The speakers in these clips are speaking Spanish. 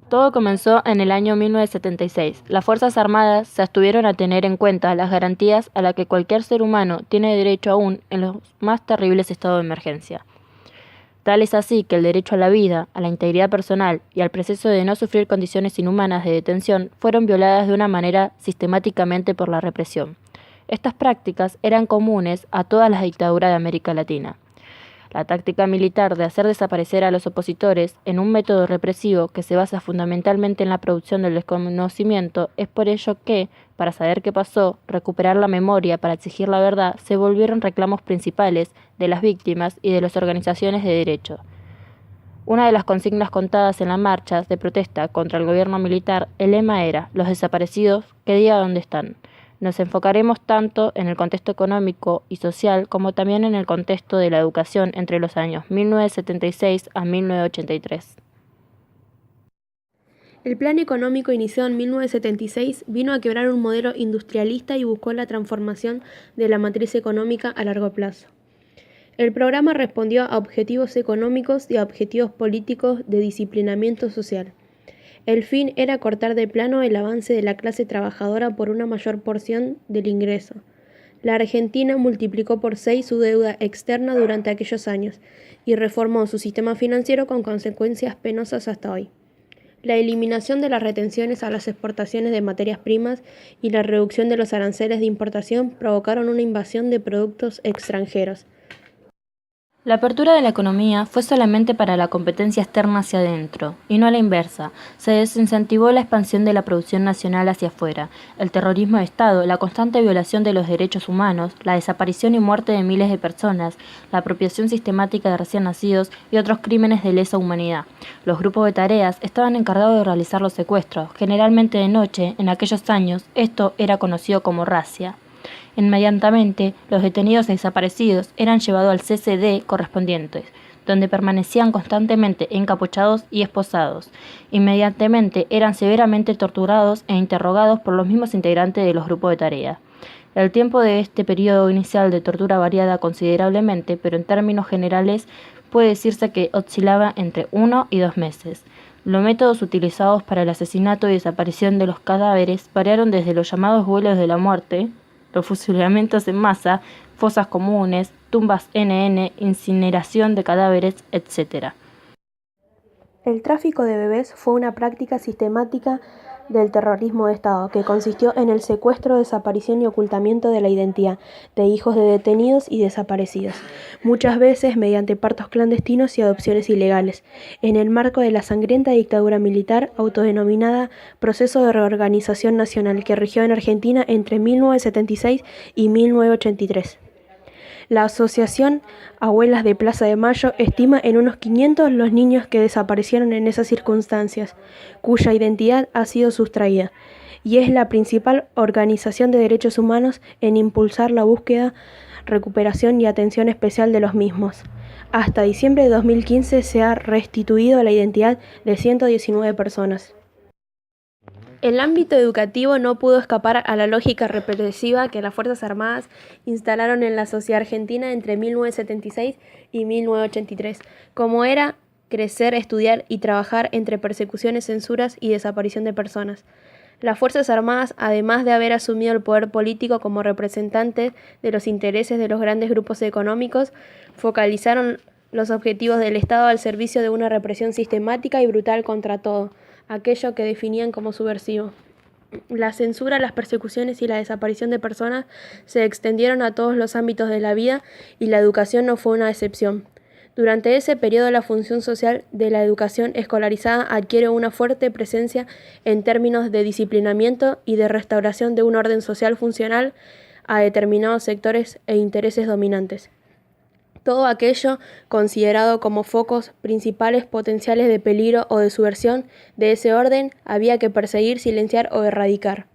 Todo comenzó en el año 1976. Las Fuerzas Armadas se abstuvieron a tener en cuenta las garantías a las que cualquier ser humano tiene derecho aún en los más terribles estados de emergencia. Tal es así que el derecho a la vida, a la integridad personal y al proceso de no sufrir condiciones inhumanas de detención fueron violadas de una manera sistemáticamente por la represión. Estas prácticas eran comunes a todas las dictaduras de América Latina. La táctica militar de hacer desaparecer a los opositores en un método represivo que se basa fundamentalmente en la producción del desconocimiento es por ello que, para saber qué pasó, recuperar la memoria para exigir la verdad se volvieron reclamos principales de las víctimas y de las organizaciones de derecho. Una de las consignas contadas en las marchas de protesta contra el gobierno militar, el lema era: los desaparecidos, que digan dónde están. Nos enfocaremos tanto en el contexto económico y social como también en el contexto de la educación entre los años 1976 a 1983. El Plan Económico iniciado en 1976 vino a quebrar un modelo industrialista y buscó la transformación de la matriz económica a largo plazo. El programa respondió a objetivos económicos y a objetivos políticos de disciplinamiento social. El fin era cortar de plano el avance de la clase trabajadora por una mayor porción del ingreso. La Argentina multiplicó por 6 su deuda externa durante aquellos años y reformó su sistema financiero con consecuencias penosas hasta hoy. La eliminación de las retenciones a las exportaciones de materias primas y la reducción de los aranceles de importación provocaron una invasión de productos extranjeros. La apertura de la economía fue solamente para la competencia externa hacia adentro, y no a la inversa. Se desincentivó la expansión de la producción nacional hacia afuera, el terrorismo de Estado, la constante violación de los derechos humanos, la desaparición y muerte de miles de personas, la apropiación sistemática de recién nacidos y otros crímenes de lesa humanidad. Los grupos de tareas estaban encargados de realizar los secuestros, generalmente de noche. En aquellos años, esto era conocido como razzia. Inmediatamente, los detenidos desaparecidos eran llevados al CCD correspondiente, donde permanecían constantemente encapuchados y esposados. Inmediatamente eran severamente torturados e interrogados por los mismos integrantes de los grupos de tarea. El tiempo de este periodo inicial de tortura variaba considerablemente, pero en términos generales puede decirse que oscilaba entre 1 y 2 meses. Los métodos utilizados para el asesinato y desaparición de los cadáveres variaron desde los llamados vuelos de la muerte, los fusilamientos en masa, fosas comunes, tumbas NN, incineración de cadáveres, etc. El tráfico de bebés fue una práctica sistemática del terrorismo de Estado, que consistió en el secuestro, desaparición y ocultamiento de la identidad de hijos de detenidos y desaparecidos, muchas veces mediante partos clandestinos y adopciones ilegales, en el marco de la sangrienta dictadura militar autodenominada Proceso de Reorganización Nacional, que rigió en Argentina entre 1976 y 1983. La Asociación Abuelas de Plaza de Mayo estima en unos 500 los niños que desaparecieron en esas circunstancias, cuya identidad ha sido sustraída, y es la principal organización de derechos humanos en impulsar la búsqueda, recuperación y atención especial de los mismos. Hasta diciembre de 2015 se ha restituido la identidad de 119 personas. El ámbito educativo no pudo escapar a la lógica represiva que las Fuerzas Armadas instalaron en la sociedad argentina entre 1976 y 1983, como era crecer, estudiar y trabajar entre persecuciones, censuras y desaparición de personas. Las Fuerzas Armadas, además de haber asumido el poder político como representantes de los intereses de los grandes grupos económicos, focalizaron los objetivos del Estado al servicio de una represión sistemática y brutal contra todo aquello que definían como subversivo. La censura, las persecuciones y la desaparición de personas se extendieron a todos los ámbitos de la vida y la educación no fue una excepción. Durante ese periodo la función social de la educación escolarizada adquiere una fuerte presencia en términos de disciplinamiento y de restauración de un orden social funcional a determinados sectores e intereses dominantes. Todo aquello considerado como focos principales potenciales de peligro o de subversión de ese orden había que perseguir, silenciar o erradicar.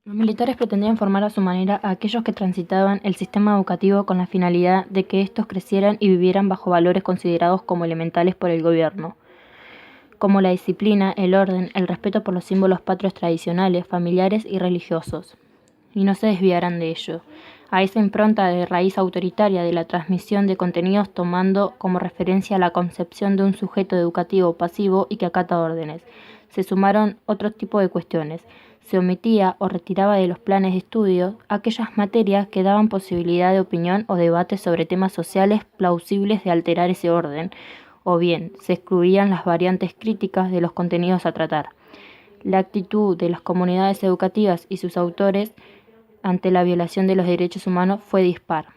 Los militares pretendían formar a su manera a aquellos que transitaban el sistema educativo con la finalidad de que estos crecieran y vivieran bajo valores considerados como elementales por el gobierno, como la disciplina, el orden, el respeto por los símbolos patrios tradicionales, familiares y religiosos. y no se desviaran de ello, a esa impronta de raíz autoritaria de la transmisión de contenidos tomando como referencia la concepción de un sujeto educativo pasivo y que acata órdenes. Se sumaron otro tipo de cuestiones. Se omitía o retiraba de los planes de estudio aquellas materias que daban posibilidad de opinión o debate sobre temas sociales plausibles de alterar ese orden, o bien se excluían las variantes críticas de los contenidos a tratar. La actitud de las comunidades educativas y sus autores ante la violación de los derechos humanos fue dispar.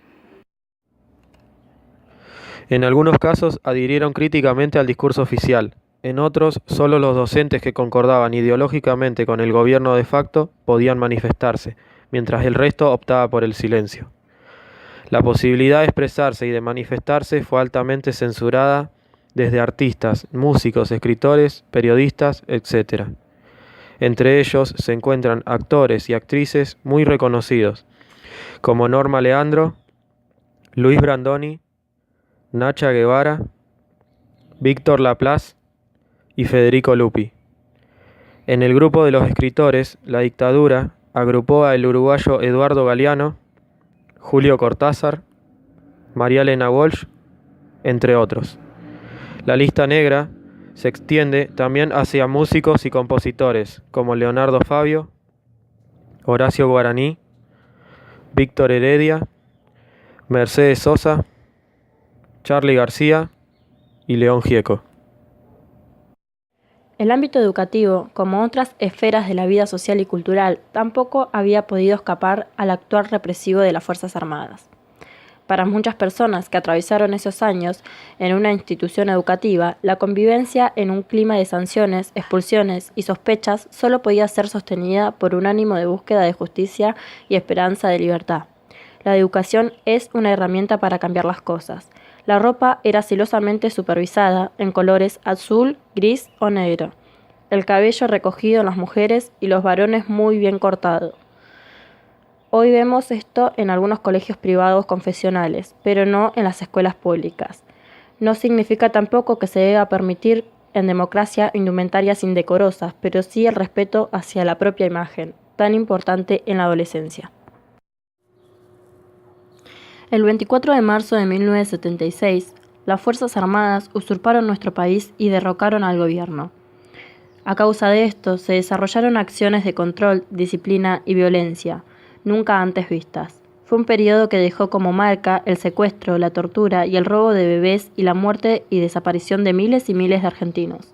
En algunos casos adhirieron críticamente al discurso oficial. En otros, solo los docentes que concordaban ideológicamente con el gobierno de facto podían manifestarse, mientras el resto optaba por el silencio. La posibilidad de expresarse y de manifestarse fue altamente censurada desde artistas, músicos, escritores, periodistas, etc. Entre ellos se encuentran actores y actrices muy reconocidos, como Norma Leandro, Luis Brandoni, Nacha Guevara, Víctor Laplace y Federico Lupi. En el grupo de los escritores, la dictadura agrupó al uruguayo Eduardo Galeano, Julio Cortázar, María Elena Walsh, entre otros. La lista negra se extiende también hacia músicos y compositores como Leonardo Fabio, Horacio Guaraní, Víctor Heredia, Mercedes Sosa, Charly García y León Gieco. El ámbito educativo, como otras esferas de la vida social y cultural, tampoco había podido escapar al actuar represivo de las Fuerzas Armadas. Para muchas personas que atravesaron esos años en una institución educativa, la convivencia en un clima de sanciones, expulsiones y sospechas solo podía ser sostenida por un ánimo de búsqueda de justicia y esperanza de libertad. La educación es una herramienta para cambiar las cosas. La ropa era celosamente supervisada en colores azul, gris o negro. El cabello recogido en las mujeres y los varones muy bien cortado. Hoy vemos esto en algunos colegios privados confesionales, pero no en las escuelas públicas. No significa tampoco que se deba permitir en democracia indumentarias indecorosas, pero sí el respeto hacia la propia imagen, tan importante en la adolescencia. El 24 de marzo de 1976, las Fuerzas Armadas usurparon nuestro país y derrocaron al gobierno. A causa de esto, se desarrollaron acciones de control, disciplina y violencia, nunca antes vistas. Fue un periodo que dejó como marca el secuestro, la tortura y el robo de bebés y la muerte y desaparición de miles y miles de argentinos,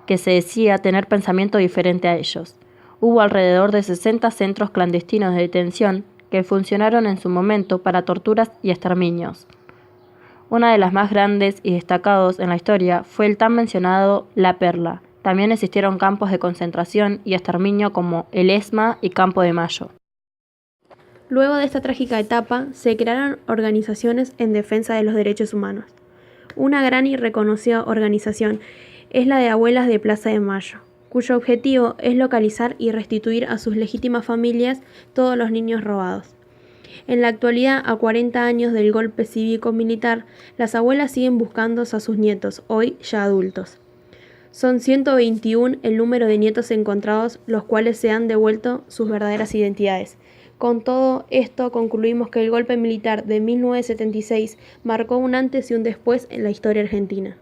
que se decía tener pensamiento diferente a ellos. Hubo alrededor de 60 centros clandestinos de detención que funcionaron en su momento para torturas y exterminios. Una de las más grandes y destacados en la historia fue el tan mencionado La Perla. También existieron campos de concentración y exterminio como el ESMA y Campo de Mayo. Luego de esta trágica etapa, se crearon organizaciones en defensa de los derechos humanos. Una gran y reconocida organización es la de Abuelas de Plaza de Mayo, cuyo objetivo es localizar y restituir a sus legítimas familias todos los niños robados. En la actualidad, a 40 años del golpe cívico-militar, las abuelas siguen buscando a sus nietos, hoy ya adultos. Son 121 el número de nietos encontrados, los cuales se han devuelto sus verdaderas identidades. Con todo esto, concluimos que el golpe militar de 1976 marcó un antes y un después en la historia argentina.